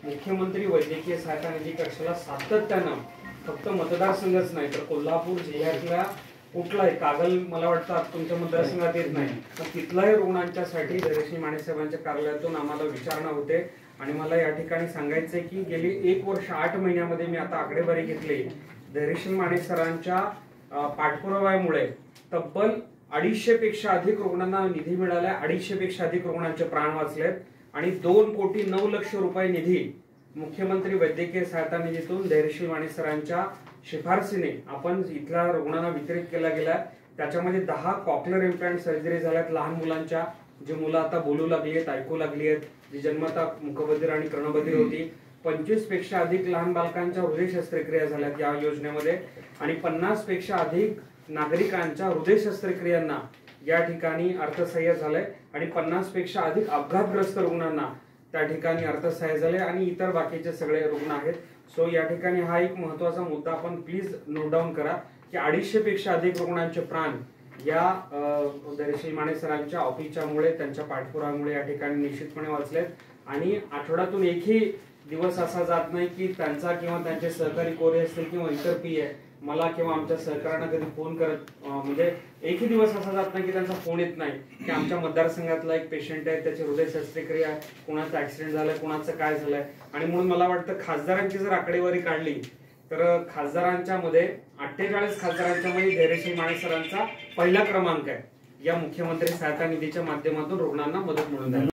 मुख्यमंत्री वैद्यकीय सहायता निधी कक्षाला सातत्यानं फक्त मतदारसंघच नाही तर कोल्हापूर जिल्ह्यातल्या कुठलाही कागल मला वाटतं तुमच्या मतदारसंघात येत नाही तर तिथल्याही रुग्णांच्यासाठी धैर्यशील माने साहेबांच्या कार्यालयातून आम्हाला विचारणा होते। आणि मला या ठिकाणी सांगायचंय की गेली 1 वर्ष 8 महिन्यामध्ये मी आता आकडेवारी घेतली, धैर्यशील माने सरांच्या पाठपुराव्यामुळे तब्बल 250 पेक्षा अधिक रुग्णांना निधी मिळाला, 250 पेक्षा अधिक रुग्णांचे प्राण वाचलेत आणि 2,09,00,000 रुपये निधी मुख्यमंत्री वैद्यकीय सहायता निधीतून धैर्यशील माने सरांच्या शिफारसीने आपण इथल्या रुग्णांना वितरित केला गेला। त्याच्यामध्ये 10 कॉक्लिअर इम्प्लांट सर्जरी झाल्यात लहान मुलांच्या, जी मुलं आता बोलू लागली आहेत, ऐकू लागली आहेत, जी जन्मता मुखबधीर आणि कर्णबधीर होती। 25 पेक्षा अधिक लहान बालकांच्या हृदय शस्त्रक्रिया झाल्यात या योजनेमध्ये आणि 50 पेक्षा अधिक नागरिकांच्या हृदय शस्त्रक्रियांना या ठिकाणी अर्थसहाय्य झालंय आणि 50 पेक्षा अधिक अपघातग्रस्त रुग्णांना त्या ठिकाणी अर्थसहाय्य झाले आणि इतर बाकीचे सगळे रुग्ण आहेत। सो या ठिकाणी हा एक महत्त्वाचा मुद्दा आपण प्लीज नोट डाऊन करा की 250 पेक्षा अधिक रुग्णांचे प्राण या धैर्यशील माने सरांच्या ऑफिसच्यामुळे त्यांच्या पाठपुराव्यामुळे या ठिकाणी निश्चितपणे वाचलेत। आणि आठवड्यातून एकही दिवस असा जात नाही की त्यांचा किंवा त्यांचे सहकारी कोरे असतील किंवा इतर पीए मला किंवा आमच्या सहकाऱ्यांना कधी फोन करत म्हणजे एकही दिवस असा जात नाही की त्यांचा फोन येत नाही की आमच्या मतदारसंघातला एक पेशंट आहे, त्याची हृदय शस्त्रक्रिया आहे, कुणाचा ऍक्सिडेंट झालाय, कुणाचं काय झालंय। आणि म्हणून मला वाटतं खासदारांची जर आकडेवारी काढली तर खासदारांच्या मध्ये 48 खासदारांच्या मध्ये धैर्यशील माने सरांचा पहिला क्रमांक आहे या मुख्यमंत्री सहायता निधीच्या माध्यमातून रुग्णांना मदत मिळून द्यायला।